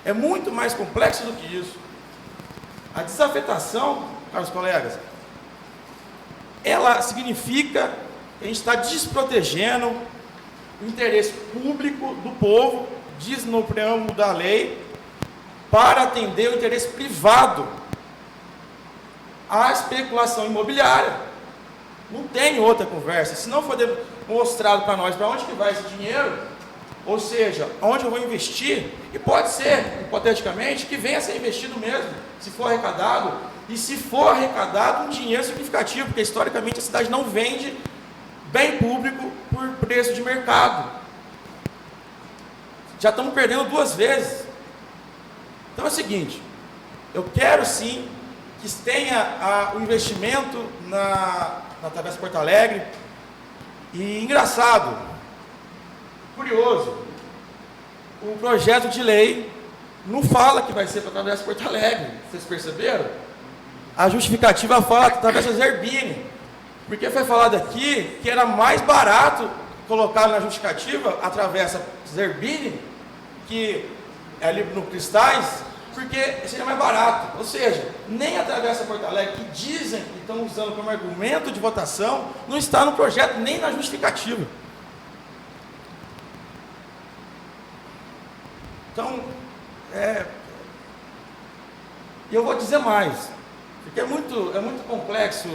É muito mais complexo do que isso. A desafetação, caros colegas, ela significa que a gente está desprotegendo o interesse público do povo, diz no preâmbulo da lei, para atender o interesse privado, a especulação imobiliária. Não tem outra conversa. Se não for mostrado para nós para onde que vai esse dinheiro, ou seja, onde eu vou investir, e pode ser, hipoteticamente, que venha a ser investido mesmo, se for arrecadado, e se for arrecadado um dinheiro significativo, porque historicamente a cidade não vende bem público por preço de mercado. Já estamos perdendo 2 vezes. Então é o seguinte, eu quero sim que tenha o investimento na Travessa Porto Alegre. E engraçado, curioso, o projeto de lei não fala que vai ser para a Travessa Porto Alegre. Vocês perceberam? A justificativa fala que a Travessa Zerbini, porque foi falado aqui que era mais barato colocar na justificativa a Travessa Zerbini, que é ali no Cristais, porque seria mais barato. Ou seja, nem a Travessa Porto Alegre, que dizem que estão usando como argumento de votação, não está no projeto, nem na justificativa. Então, eu vou dizer mais, porque é muito complexo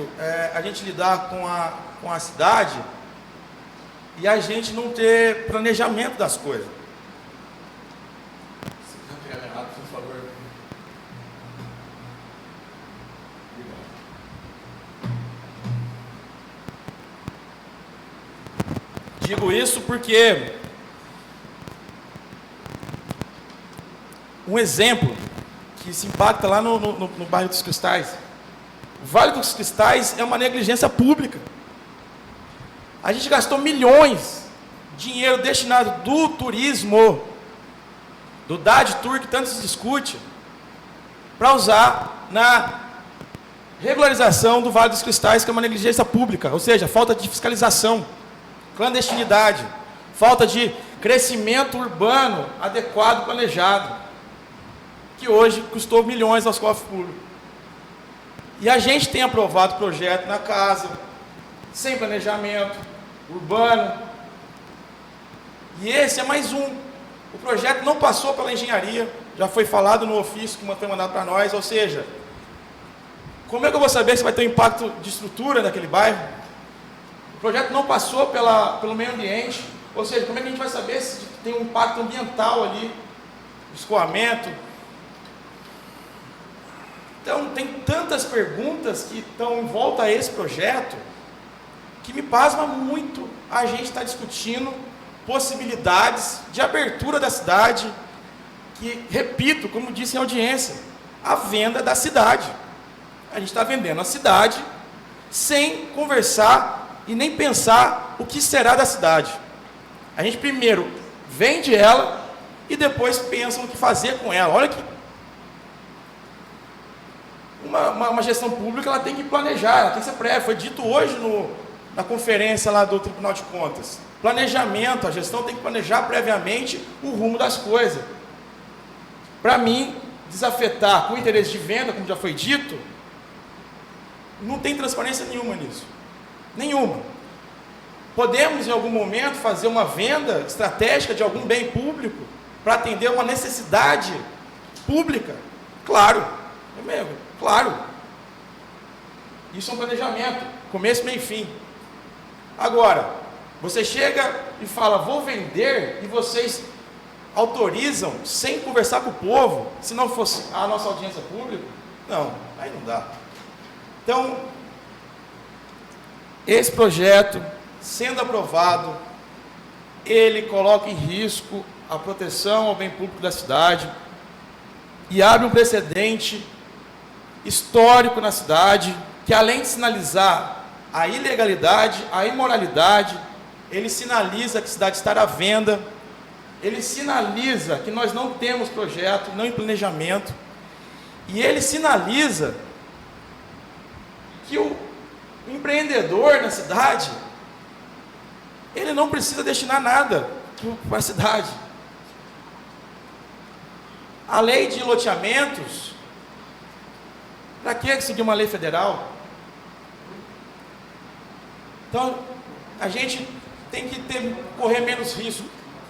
a gente lidar com a cidade, e a gente não ter planejamento das coisas. Se quiser pegar minha água, por favor. Digo isso porque um exemplo que se impacta lá no bairro dos Cristais. O Vale dos Cristais é uma negligência pública. A gente gastou milhões de dinheiro destinado do turismo, do DAD Tour, que tanto se discute, para usar na regularização do Vale dos Cristais, que é uma negligência pública, ou seja, falta de fiscalização, clandestinidade, falta de crescimento urbano adequado, planejado, que hoje custou milhões aos cofres públicos. E a gente tem aprovado projeto na casa, sem planejamento urbano, e esse é mais um. O projeto não passou pela engenharia, já foi falado no ofício que foi mandado para nós, ou seja, como é que eu vou saber se vai ter um impacto de estrutura naquele bairro? O projeto não passou pelo meio ambiente, ou seja, como é que a gente vai saber se tem um impacto ambiental ali, escoamento? Então, tem tantas perguntas que estão em volta a esse projeto, que me pasma muito a gente estar discutindo possibilidades de abertura da cidade, que, repito, como disse em audiência, a venda da cidade. A gente está vendendo a cidade sem conversar e nem pensar o que será da cidade. A gente primeiro vende ela e depois pensa no que fazer com ela. Olha que uma gestão pública, ela tem que planejar, ela tem que ser prévia. Foi dito hoje na conferência lá do Tribunal de Contas. Planejamento, a gestão tem que planejar previamente o rumo das coisas. Para mim, desafetar com o interesse de venda, como já foi dito, não tem transparência nenhuma nisso. Nenhuma. Podemos, em algum momento, fazer uma venda estratégica de algum bem público para atender uma necessidade pública? Claro. É mesmo. Claro. Isso é um planejamento, começo, meio e fim. Agora, você chega e fala, vou vender, e vocês autorizam sem conversar com o povo, se não fosse a nossa audiência pública? Não, aí não dá. Então, esse projeto, sendo aprovado, ele coloca em risco a proteção ao bem público da cidade e abre um precedente histórico na cidade, que além de sinalizar a ilegalidade, a imoralidade, ele sinaliza que a cidade está à venda, ele sinaliza que nós não temos projeto, não em planejamento, e ele sinaliza que o empreendedor na cidade, ele não precisa destinar nada para a cidade. A lei de loteamentos, para que seguir uma lei federal? Então, a gente tem que correr menos risco.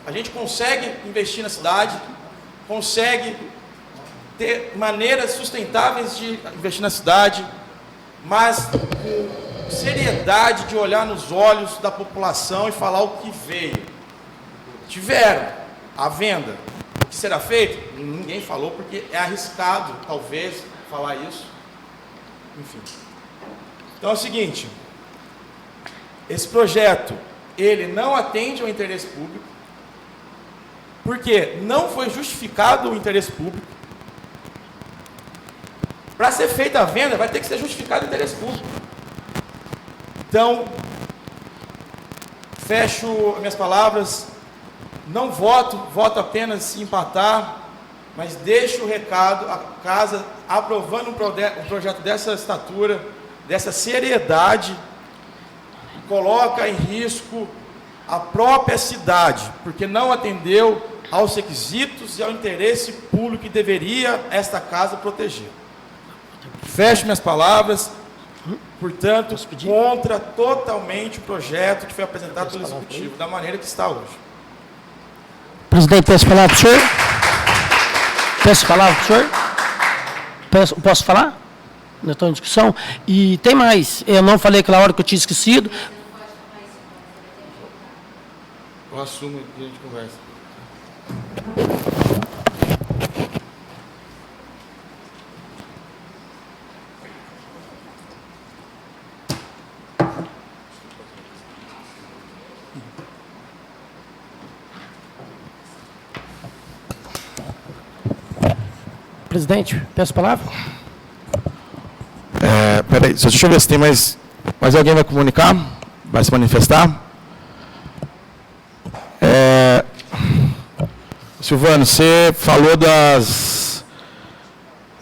A gente consegue investir na cidade, consegue ter maneiras sustentáveis de investir na cidade, mas com seriedade de olhar nos olhos da população e falar o que veio. Tiveram a venda. O que será feito? Ninguém falou, porque é arriscado, talvez, falar isso. Enfim. Então é o seguinte, esse projeto, ele não atende ao interesse público, porque não foi justificado o interesse público. Para ser feita a venda, vai ter que ser justificado o interesse público. Então, fecho minhas palavras, não voto apenas se empatar, mas deixo o recado, a casa aprovando um projeto dessa estatura, dessa seriedade, coloca em risco a própria cidade, porque não atendeu aos requisitos e ao interesse público que deveria esta casa proteger. Fecho minhas palavras, portanto, contra totalmente o projeto que foi apresentado pelo Executivo, da maneira que está hoje. Presidente, peço palavra para o senhor? Peço palavra para o senhor? Posso falar? Não estou em discussão. E tem mais. Eu não falei aquela hora que eu tinha esquecido. eu assumo e a gente conversa. Presidente, peço a palavra. Peraí, deixa eu ver se tem mais alguém vai comunicar, vai se manifestar. Silvano, você falou das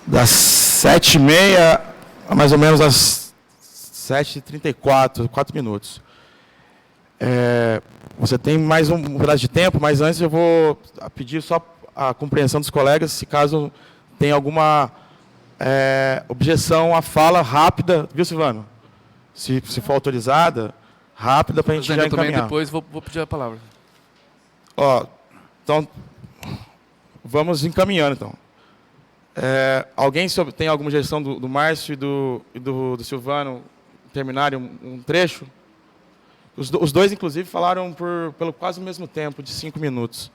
7h30 a mais ou menos às 7h34, 4 minutos. Você tem mais um pedaço de tempo, mas antes eu vou pedir só a compreensão dos colegas, se caso tem alguma objeção à fala rápida, viu, Silvano? Se for autorizada, rápida, para a gente já Eu também encaminhar. depois vou pedir a palavra. Então, vamos encaminhando, então. Alguém tem alguma objeção do Márcio e do Silvano terminarem um trecho? Os dois, inclusive, falaram pelo quase o mesmo tempo, de 5 minutos.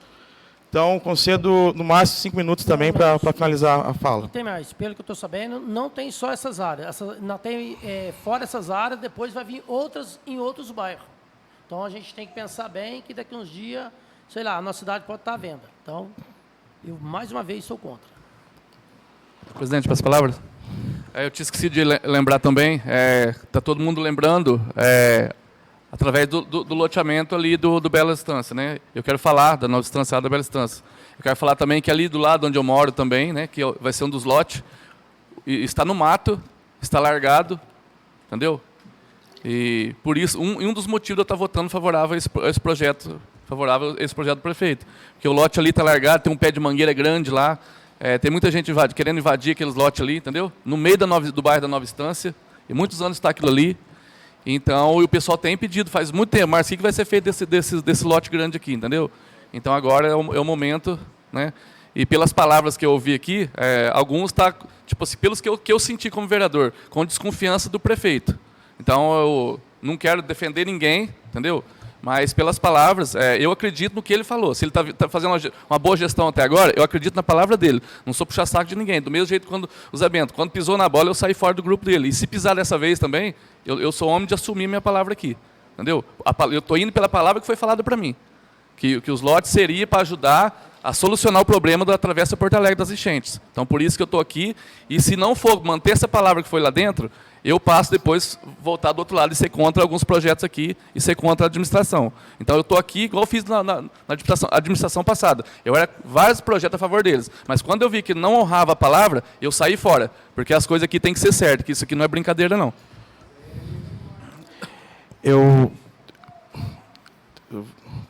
Então, concedo no máximo 5 minutos também para finalizar a fala. Tem mais, pelo que eu estou sabendo, não tem só essas áreas. Não tem, fora essas áreas, depois vai vir outras em outros bairros. Então, a gente tem que pensar bem que daqui a uns dias, sei lá, a nossa cidade pode estar à venda. Então, eu, mais uma vez, sou contra. Presidente, peço a palavra. Eu tinha esquecido de lembrar também, está todo mundo lembrando, através do loteamento ali do Bela Estância, né? Eu quero falar da nova estância da Bela Estância. Eu quero falar também que ali do lado onde eu moro também, né, que vai ser um dos lotes, está no mato, está largado, entendeu? E por isso, um dos motivos de eu estar votando favorável a esse projeto do prefeito. Porque o lote ali está largado, tem um pé de mangueira grande lá, tem muita gente querendo invadir aqueles lotes ali, entendeu? No meio do bairro da Nova Estância, e muitos anos está aquilo ali. Então, o pessoal tem pedido, faz muito tempo, mas o que vai ser feito desse lote grande aqui, entendeu? Então, agora é o momento, né? E pelas palavras que eu ouvi aqui, alguns estão, tipo assim, pelos que eu senti como vereador, com desconfiança do prefeito. Então, eu não quero defender ninguém, entendeu? Mas, pelas palavras, eu acredito no que ele falou. Se ele está fazendo uma boa gestão até agora, eu acredito na palavra dele. Não sou puxar saco de ninguém. Do mesmo jeito, o Zé Bento, quando pisou na bola, eu saí fora do grupo dele. E se pisar dessa vez também, eu sou homem de assumir minha palavra aqui. Entendeu? Eu estou indo pela palavra que foi falada para mim. Que os lotes seriam para ajudar a solucionar o problema da Travessa Porto Alegre das enchentes. Então, por isso que eu estou aqui. E se não for manter essa palavra que foi lá dentro, eu passo depois voltar do outro lado e ser contra alguns projetos aqui e ser contra a administração. Então, eu estou aqui igual eu fiz na administração passada. Eu era vários projetos a favor deles. Mas quando eu vi que não honrava a palavra, eu saí fora. Porque as coisas aqui têm que ser certas, que isso aqui não é brincadeira, não.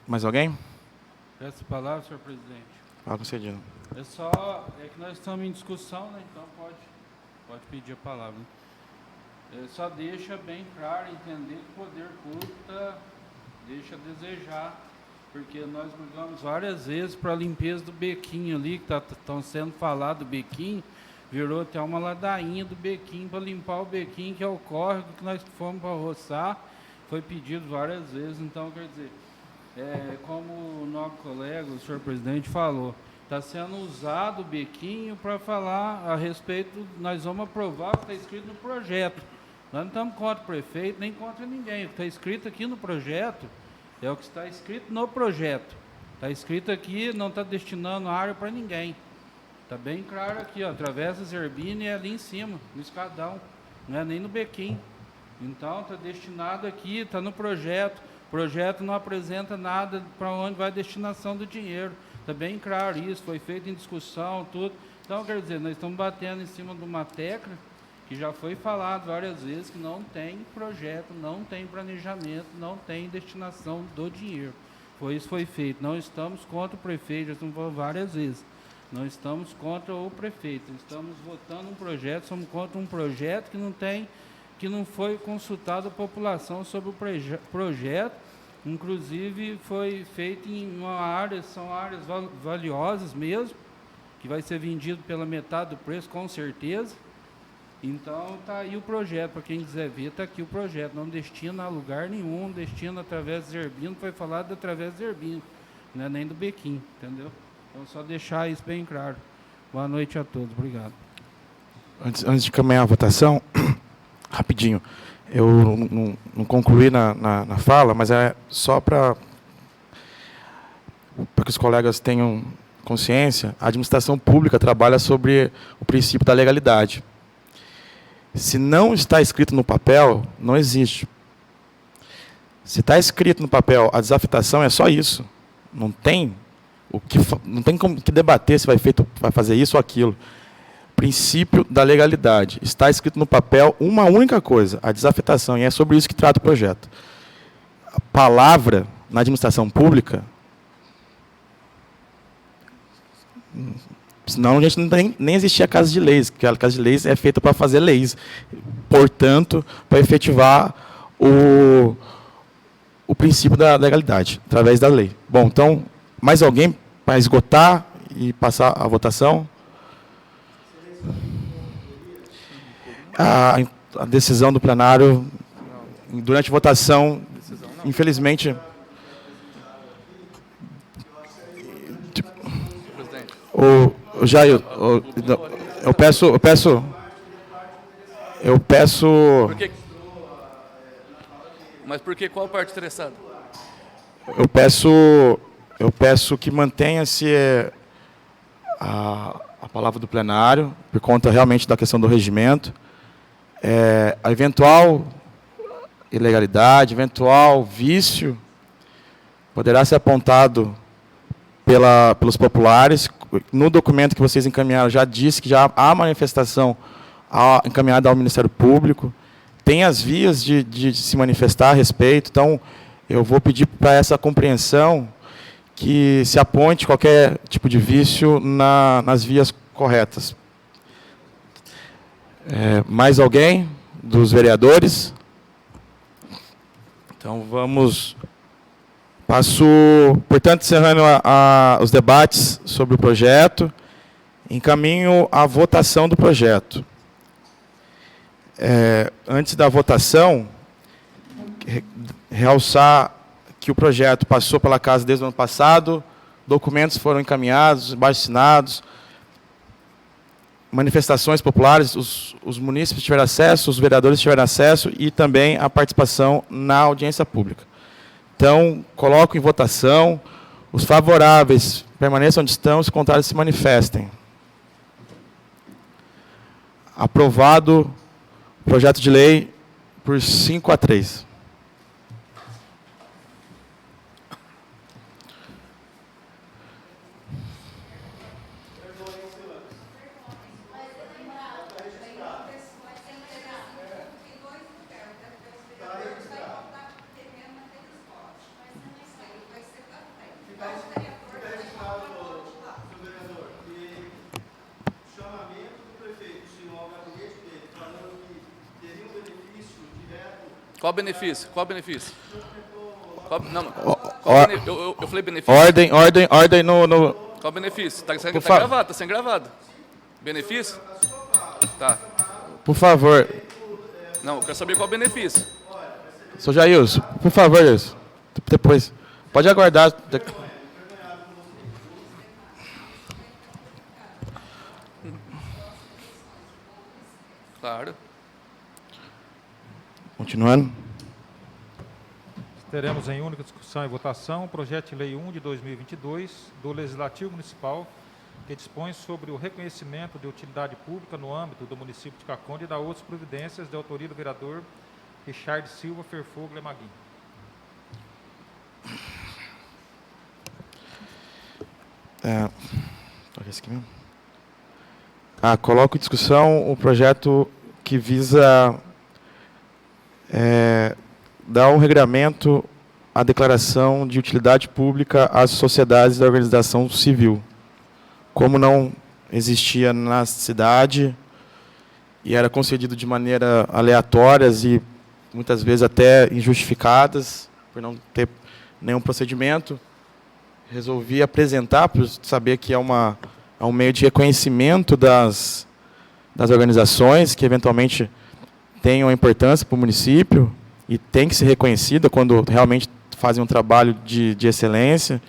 Mais alguém? Peço a palavra, senhor presidente. Fala, concedido. É que nós estamos em discussão, né? Então pode pedir a palavra. Só deixa bem claro entender que o poder público deixa a desejar, porque nós brigamos várias vezes para a limpeza do bequinho ali, que estão sendo falado do bequinho, virou até uma ladainha do bequinho para limpar o bequinho, que é o córrego que nós fomos para roçar, foi pedido várias vezes. Então, quer dizer, como o nosso colega, o senhor presidente, falou, está sendo usado o bequinho para falar a respeito, nós vamos aprovar o que está escrito no projeto. Nós não estamos contra o prefeito, nem contra ninguém. O que está escrito aqui no projeto é o que está escrito no projeto. Está escrito aqui, não está destinando área para ninguém. Está bem claro aqui, ó, Travessa Zerbini é ali em cima, no escadão, não é nem no bequinho. Então, está destinado aqui, está no projeto. O projeto não apresenta nada para onde vai a destinação do dinheiro. Está bem claro isso, foi feito em discussão, tudo. Então, quer dizer, nós estamos batendo em cima de uma tecla que já foi falado várias vezes que não tem projeto, não tem planejamento, não tem destinação do dinheiro. Isso foi feito. Não estamos contra o prefeito, já estamos falando várias vezes. Não estamos contra o prefeito, estamos votando um projeto, somos contra um projeto que não foi consultado a população sobre o projeto. Inclusive foi feito em uma área, são áreas valiosas mesmo, que vai ser vendido pela metade do preço, com certeza. Então, tá aí o projeto, para quem quiser ver, está aqui o projeto. Não destina a lugar nenhum, destina através do Zerbino, foi falado através do Zerbino, não é nem do Bequim, entendeu? Então, só deixar isso bem claro. Boa noite a todos, obrigado. Antes de caminhar a votação, rapidinho, eu não concluí na fala, mas é só para que os colegas tenham consciência, a administração pública trabalha sobre o princípio da legalidade. Se não está escrito no papel, não existe. Se está escrito no papel a desafetação, é só isso. Não tem como que debater se vai fazer isso ou aquilo. Princípio da legalidade. Está escrito no papel uma única coisa, a desafetação, e é sobre isso que trata o projeto. A palavra na administração pública, senão a gente nem existia a Casa de Leis, porque a Casa de Leis é feita para fazer leis, portanto, para efetivar o princípio da legalidade, através da lei. Bom, então, mais alguém para esgotar e passar a votação? A decisão do plenário, durante a votação, infelizmente... Jair, eu peço... Mas por que qual parte interessada? Eu peço que mantenha-se a palavra do plenário, por conta realmente da questão do regimento. A eventual ilegalidade, eventual vício, poderá ser apontado pelos populares. No documento que vocês encaminharam, já disse que já há manifestação encaminhada ao Ministério Público, tem as vias de se manifestar a respeito, então eu vou pedir para essa compreensão que se aponte qualquer tipo de vício nas vias corretas. Mais alguém dos vereadores? Então vamos... Portanto, encerrando os debates sobre o projeto, encaminho a votação do projeto. Antes da votação, realçar que o projeto passou pela Casa desde o ano passado, documentos foram encaminhados, abaixo-assinados, manifestações populares, os munícipes tiveram acesso, os vereadores tiveram acesso e também a participação na audiência pública. Então, coloco em votação. Os favoráveis permaneçam onde estão, os contrários se manifestem. Aprovado o projeto de lei por 5-3. Qual benefício? Qual benefício? Eu falei benefício. Ordem no... Qual benefício? Está sendo gravado. Benefício? Tá. Por favor. Não, eu quero saber qual benefício. Sr. Jailson, por favor, Jailson. Depois. Pode aguardar. Claro. Continuando. Teremos em única discussão e votação o projeto de lei 1 de 2022 do Legislativo Municipal, que dispõe sobre o reconhecimento de utilidade pública no âmbito do município de Caconde e da outras providências de autoria do vereador Richard Silva Ferfoglia Maguim. Coloco em discussão o projeto que visa dar um regramento à declaração de utilidade pública às sociedades da organização civil. Como não existia na cidade e era concedido de maneira aleatórias e muitas vezes até injustificadas, por não ter nenhum procedimento, resolvi apresentar, para saber que é um meio de reconhecimento das das organizações que eventualmente tenham importância para o município e tem que ser reconhecida quando realmente fazem um trabalho de excelência,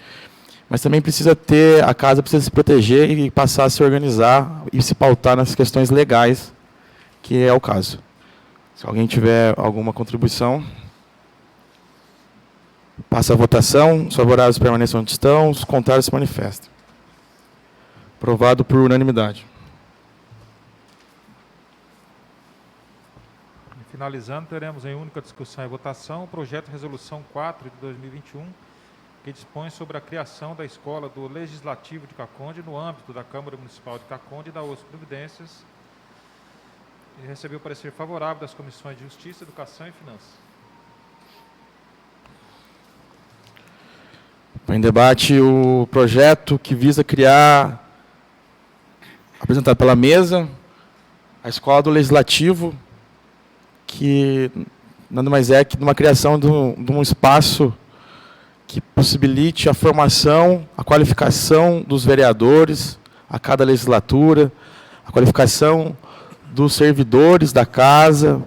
mas também a casa precisa se proteger e passar a se organizar e se pautar nas questões legais, que é o caso. Se alguém tiver alguma contribuição, passa a votação, os favoráveis permaneçam onde estão, os contrários se manifestem. Aprovado por unanimidade. Finalizando, teremos em única discussão e votação o projeto de resolução 4 de 2021, que dispõe sobre a criação da Escola do Legislativo de Caconde no âmbito da Câmara Municipal de Caconde e da OSP Providências. E recebeu o parecer favorável das comissões de Justiça, Educação e Finanças. Em debate o projeto que visa criar, apresentado pela mesa, a Escola do Legislativo, que nada mais é que uma criação de um espaço que possibilite a formação, a qualificação dos vereadores a cada legislatura, a qualificação dos servidores da casa,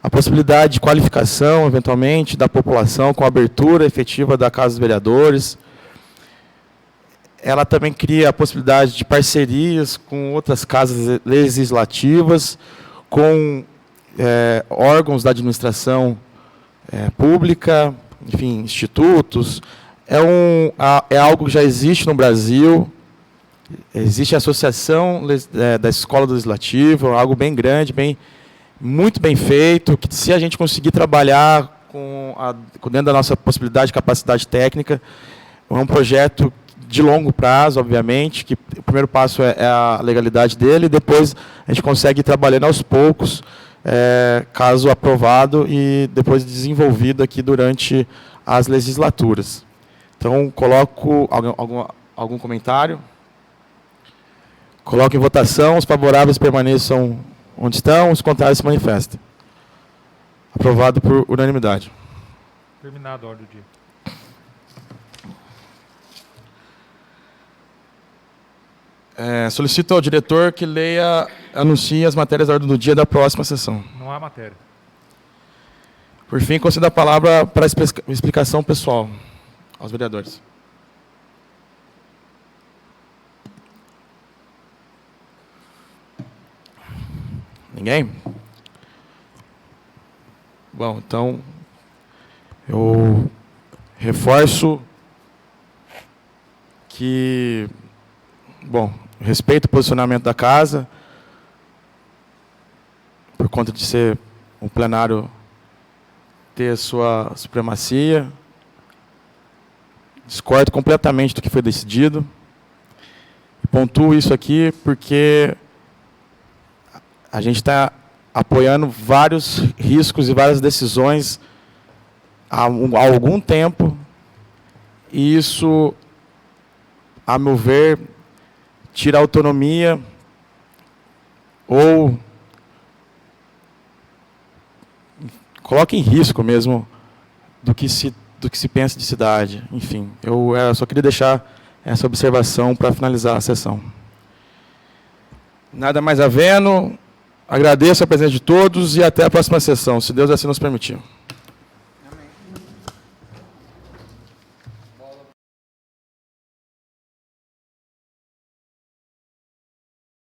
a possibilidade de qualificação, eventualmente, da população com a abertura efetiva da Casa dos Vereadores. Ela também cria a possibilidade de parcerias com outras casas legislativas, com órgãos da administração pública, enfim, institutos. É algo que já existe no Brasil. Existe a associação da Escola do Legislativo, algo bem grande, muito bem feito, que se a gente conseguir trabalhar dentro da nossa possibilidade de capacidade técnica, é um projeto de longo prazo, obviamente, que o primeiro passo é a legalidade dele, e depois a gente consegue ir trabalhando aos poucos, caso aprovado e depois desenvolvido aqui durante as legislaturas. Então, coloco algum comentário? Coloco em votação, os favoráveis permaneçam onde estão, os contrários se manifestem. Aprovado por unanimidade. Terminado a ordem do dia. Solicito ao diretor que anuncie as matérias da ordem do dia da próxima sessão. Não há matéria. Por fim, concedo a palavra para a explicação pessoal aos vereadores. Ninguém? Bom, então, eu reforço que, respeito o posicionamento da casa, por conta de ser um plenário ter sua supremacia. Discordo completamente do que foi decidido. Pontuo isso aqui porque a gente está apoiando vários riscos e várias decisões há algum tempo, e isso, a meu ver, tira a autonomia ou coloca em risco mesmo do que se pensa de cidade. Enfim, eu só queria deixar essa observação para finalizar a sessão. Nada mais havendo, agradeço a presença de todos e até a próxima sessão, se Deus assim nos permitir.